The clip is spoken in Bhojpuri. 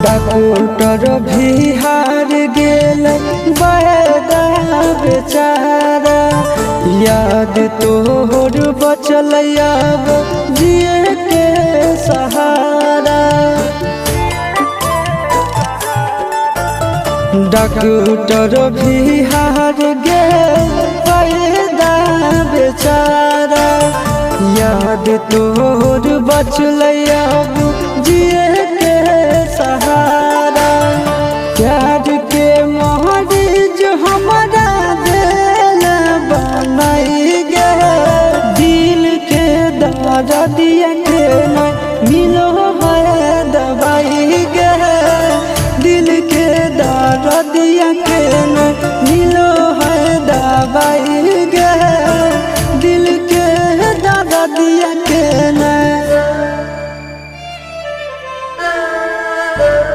डॉक्टर भी हार गेल बड़ा बेचारा। याद तोहर बचल अब जिए के सहारा। डॉक्टर भी हार गेल बड़ा बेचारा। याद तोहर बचल अब जिए के सहारा। प्यार के मरीज हमारा दिल बनाई गे। दिल के दर्दिया के नहीं मिलो है दवाई गे। दिल के दर्दिया के